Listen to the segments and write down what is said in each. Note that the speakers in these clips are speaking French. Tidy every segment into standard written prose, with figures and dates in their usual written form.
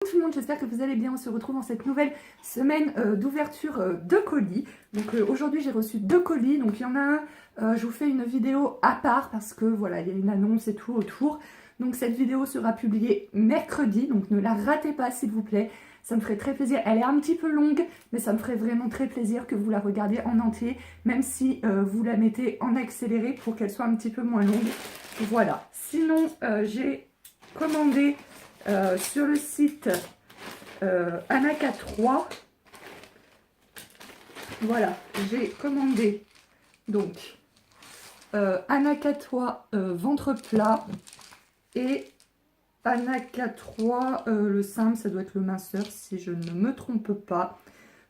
Tout le monde, j'espère que vous allez bien. On se retrouve en cette nouvelle semaine d'ouverture de colis. Donc aujourd'hui j'ai reçu 2 colis, donc il y en a un, je vous fais une vidéo à part parce que voilà, il y a une annonce et tout autour. Donc cette vidéo sera publiée mercredi, donc ne la ratez pas s'il vous plaît. Ça me ferait très plaisir. Elle est un petit peu longue, mais ça me ferait vraiment très plaisir que vous la regardiez en entier, même si vous la mettez en accéléré pour qu'elle soit un petit peu moins longue. Voilà. Sinon, j'ai commandé sur le site Anaka 3. Voilà, j'ai commandé donc Anaka 3 ventre plat et Anaka 3 le simple, ça doit être le minceur si je ne me trompe pas.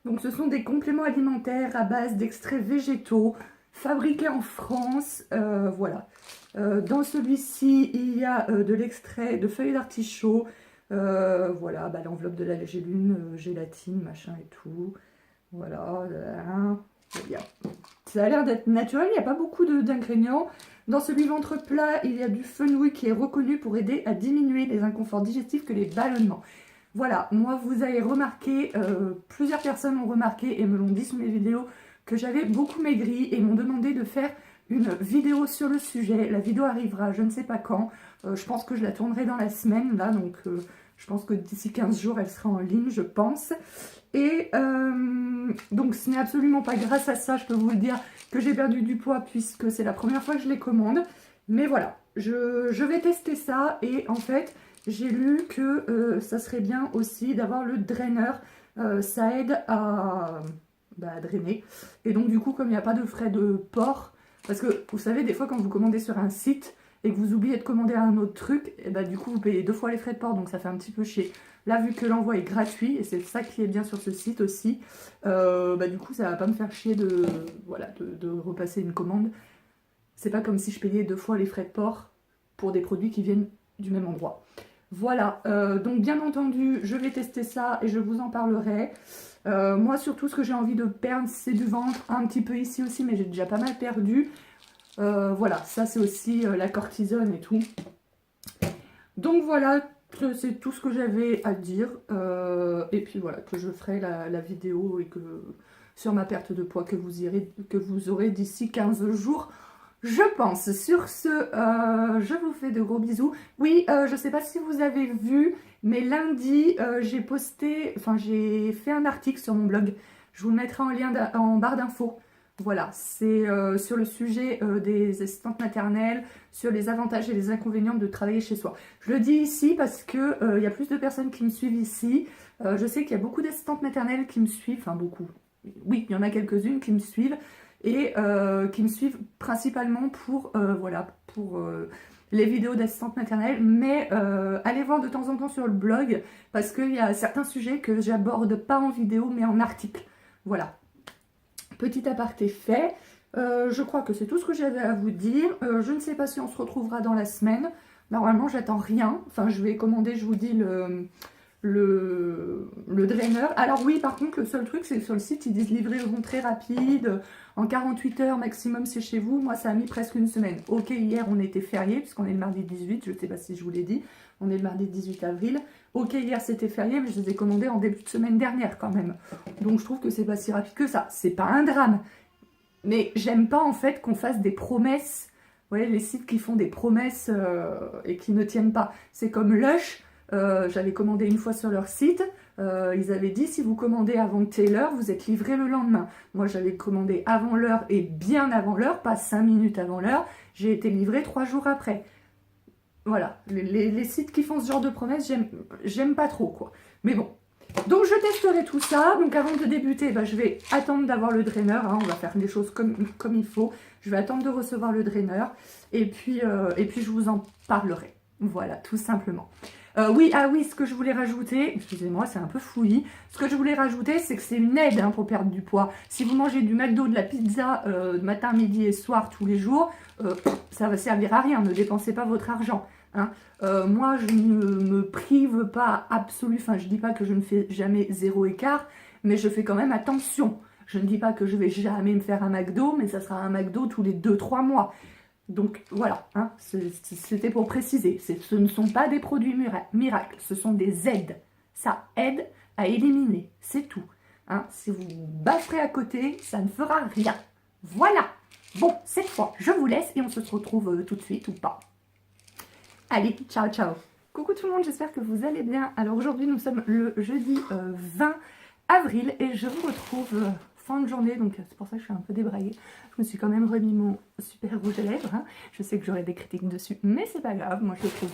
Donc ce sont des compléments alimentaires à base d'extraits végétaux fabriqués en France. Voilà. Dans celui-ci, il y a de l'extrait de feuilles d'artichaut. Voilà, bah, l'enveloppe de la gélatine, gélatine, machin et tout. Voilà. Ça a l'air d'être naturel, il n'y a pas beaucoup d'ingrédients. Dans celui ventre plat, il y a du fenouil qui est reconnu pour aider à diminuer les inconforts digestifs que les ballonnements. Voilà, moi vous avez remarqué, plusieurs personnes ont remarqué et me l'ont dit sur mes vidéos que j'avais beaucoup maigri et m'ont demandé de faire une vidéo sur le sujet. La vidéo arrivera, je ne sais pas quand. Je pense que je la tournerai dans la semaine, là, donc je pense que d'ici 15 jours, elle sera en ligne, je pense. Et donc, ce n'est absolument pas grâce à ça, je peux vous le dire, que j'ai perdu du poids, puisque c'est la première fois que je les commande. Mais voilà, je vais tester ça, et en fait, j'ai lu que ça serait bien aussi d'avoir le draineur. Ça aide à drainer. Et donc, du coup, comme il n'y a pas de frais de port, parce que vous savez, des fois, quand vous commandez sur un site et que vous oubliez de commander un autre truc, et bah, du coup, vous payez 2 fois les frais de port, donc ça fait un petit peu chier. Là, vu que l'envoi est gratuit, et c'est ça qui est bien sur ce site aussi, du coup, ça va pas me faire chier de repasser une commande. C'est pas comme si je payais 2 fois les frais de port pour des produits qui viennent du même endroit. Voilà, donc bien entendu, je vais tester ça et je vous en parlerai. Moi, surtout, ce que j'ai envie de perdre, c'est du ventre, un petit peu ici aussi, mais j'ai déjà pas mal perdu. Voilà, ça c'est aussi la cortisone et tout. Donc voilà, c'est tout ce que j'avais à dire. Et puis voilà, que je ferai la vidéo et que sur ma perte de poids que vous aurez d'ici 15 jours. Je pense. Sur ce, je vous fais de gros bisous. Oui, je ne sais pas si vous avez vu, mais lundi, j'ai fait un article sur mon blog. Je vous le mettrai en lien en barre d'infos. Voilà, c'est sur le sujet des assistantes maternelles, sur les avantages et les inconvénients de travailler chez soi. Je le dis ici parce que il y a plus de personnes qui me suivent ici. Je sais qu'il y a beaucoup d'assistantes maternelles qui me suivent, enfin beaucoup. Oui, il y en a quelques-unes qui me suivent. Et qui me suivent principalement pour les vidéos d'assistantes maternelles, mais allez voir de temps en temps sur le blog, parce qu'il y a certains sujets que j'aborde pas en vidéo, mais en article. Voilà. Petit aparté fait. Je crois que c'est tout ce que j'avais à vous dire. Je ne sais pas si on se retrouvera dans la semaine. Normalement, j'attends rien. Enfin, je vais commander, je vous dis, le draineur. Alors oui, par contre, le seul truc, c'est que sur le site, ils disent livraison très rapide, en 48 heures maximum, c'est chez vous. Moi, ça a mis presque une semaine. Ok, hier, on était férié, puisqu'on est le mardi 18, je ne sais pas si je vous l'ai dit, on est le mardi 18 avril. Ok, hier, c'était férié, mais je les ai commandés en début de semaine dernière, quand même. Donc, je trouve que c'est pas si rapide que ça. C'est pas un drame. Mais j'aime pas, en fait, qu'on fasse des promesses. Vous voyez, les sites qui font des promesses et qui ne tiennent pas. C'est comme Lush. J'avais commandé une fois sur leur site, ils avaient dit si vous commandez avant telle heure, vous êtes livré le lendemain. Moi j'avais commandé avant l'heure et bien avant l'heure, pas 5 minutes avant l'heure, j'ai été livré 3 jours après. Voilà, les sites qui font ce genre de promesses, j'aime pas trop quoi. Mais bon, donc je testerai tout ça, donc avant de débuter, je vais attendre d'avoir le draineur, hein, on va faire les choses comme il faut. Je vais attendre de recevoir le draineur et puis je vous en parlerai. Voilà, tout simplement. Oui, ce que je voulais rajouter, excusez-moi, c'est un peu fouillis. Ce que je voulais rajouter, c'est que c'est une aide hein, pour perdre du poids. Si vous mangez du McDo, de la pizza, matin, midi et soir tous les jours, ça va servir à rien. Ne dépensez pas votre argent. Hein. Moi, je ne me prive pas absolu. Enfin, je dis pas que je ne fais jamais 0 écart, mais je fais quand même attention. Je ne dis pas que je vais jamais me faire un McDo, mais ça sera un McDo tous les 2-3 mois. Donc voilà, hein, c'était pour préciser, ce ne sont pas des produits miracles, ce sont des aides. ça aide à éliminer, c'est tout. Hein, si vous bafferez à côté, ça ne fera rien. Voilà. Bon, cette fois, je vous laisse et on se retrouve tout de suite ou pas. Allez, ciao, ciao. Coucou tout le monde, j'espère que vous allez bien. Alors aujourd'hui, nous sommes le jeudi 20 avril et je vous retrouve fin de journée, donc c'est pour ça que je suis un peu débraillée. Je me suis quand même remis mon super rouge à lèvres. Hein. Je sais que j'aurai des critiques dessus, mais c'est pas grave. Moi, je le trouve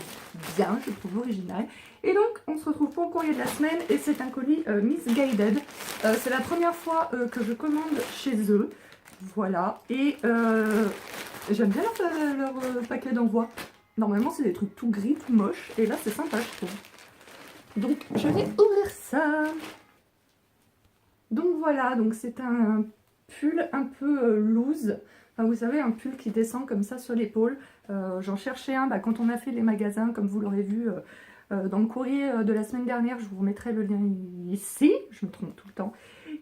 bien, je le trouve original. Et donc, on se retrouve pour le courrier de la semaine et c'est un colis Missguided. C'est la première fois que je commande chez eux. Voilà. Et j'aime bien leur paquet d'envoi. Normalement, c'est des trucs tout gris, tout moches. Et là, c'est sympa, je trouve. Donc, je vais ouvrir ça. Donc voilà, donc c'est un pull un peu loose. Enfin, vous savez, un pull qui descend comme ça sur l'épaule. J'en cherchais un quand on a fait les magasins, comme vous l'aurez vu dans le courrier de la semaine dernière. Je vous mettrai le lien ici. Je me trompe tout le temps.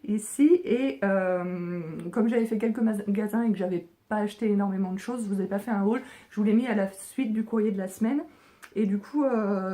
Ici. Et comme j'avais fait quelques magasins et que j'avais pas acheté énormément de choses, je vous ai pas fait un haul. Je vous l'ai mis à la suite du courrier de la semaine. Et du coup,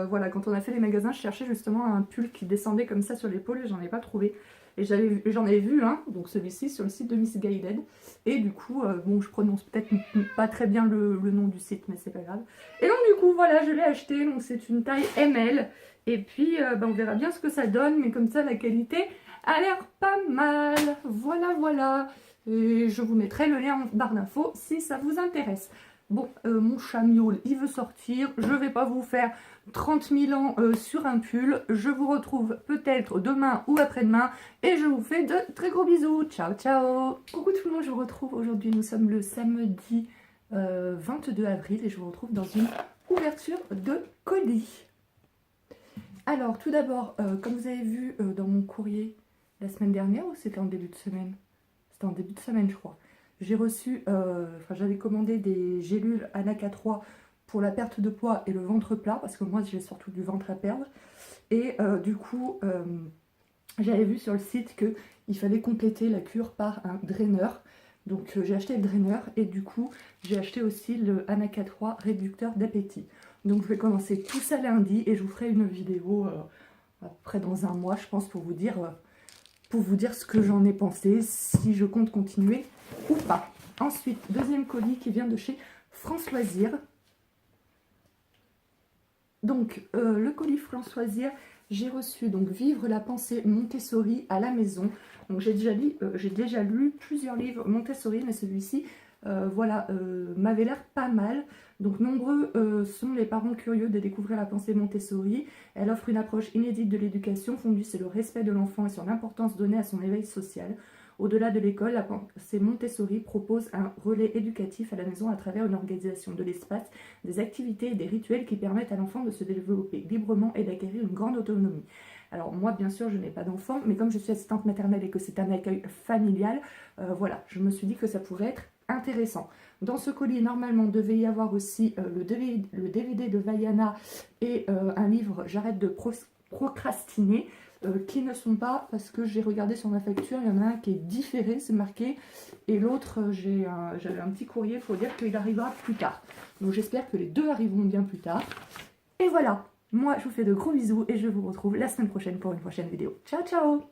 voilà, quand on a fait les magasins, je cherchais justement un pull qui descendait comme ça sur l'épaule et j'en ai pas trouvé. Et j'en ai vu un, donc celui-ci, sur le site de Missguided. Et du coup, bon, je prononce peut-être pas très bien le nom du site, mais c'est pas grave. Et donc du coup, voilà, je l'ai acheté. Donc c'est une taille ML. Et puis, on verra bien ce que ça donne. Mais comme ça, la qualité a l'air pas mal. Voilà, voilà. Et je vous mettrai le lien en barre d'infos si ça vous intéresse. Bon, mon chat miaule, il veut sortir. Je vais pas vous faire 30 000 ans sur un pull. Je vous retrouve peut-être demain ou après-demain. Et je vous fais de très gros bisous. Ciao, ciao. Coucou tout le monde, je vous retrouve aujourd'hui. Nous sommes le samedi 22 avril et je vous retrouve dans une ouverture de colis. Alors, tout d'abord, comme vous avez vu dans mon courrier la semaine dernière, ou c'était en début de semaine? C'était en début de semaine, je crois. J'ai reçu, j'avais commandé des gélules Anaca 3 pour la perte de poids et le ventre plat, parce que moi j'ai surtout du ventre à perdre. Et du coup, j'avais vu sur le site qu'il fallait compléter la cure par un draineur. Donc j'ai acheté le draineur et du coup j'ai acheté aussi le Anaca 3 réducteur d'appétit. Donc je vais commencer tout ça lundi et je vous ferai une vidéo après dans un mois, je pense, pour vous dire ce que j'en ai pensé, si je compte continuer ou pas. Ensuite, deuxième colis qui vient de chez France Loisirs. Donc, le colis France Loisirs, j'ai reçu donc Vivre la pensée Montessori à la maison. Donc, j'ai déjà lu plusieurs livres Montessori, mais celui-ci, voilà, m'avait l'air pas mal. Donc, nombreux sont les parents curieux de découvrir la pensée Montessori. Elle offre une approche inédite de l'éducation fondue sur le respect de l'enfant et sur l'importance donnée à son éveil social. Au-delà de l'école, la pensée Montessori propose un relais éducatif à la maison à travers une organisation de l'espace, des activités et des rituels qui permettent à l'enfant de se développer librement et d'acquérir une grande autonomie. Alors moi, bien sûr, je n'ai pas d'enfant, mais comme je suis assistante maternelle et que c'est un accueil familial, voilà, je me suis dit que ça pourrait être intéressant. Dans ce colis, normalement, devait y avoir aussi le DVD de Vaiana et un livre J'arrête de procrastiner, qui ne sont pas, parce que j'ai regardé sur ma facture, il y en a un qui est différé, c'est marqué, et l'autre, j'avais un petit courrier, il faut dire qu'il arrivera plus tard. Donc j'espère que les deux arriveront bien plus tard. Et voilà, moi je vous fais de gros bisous et je vous retrouve la semaine prochaine pour une prochaine vidéo. Ciao ciao!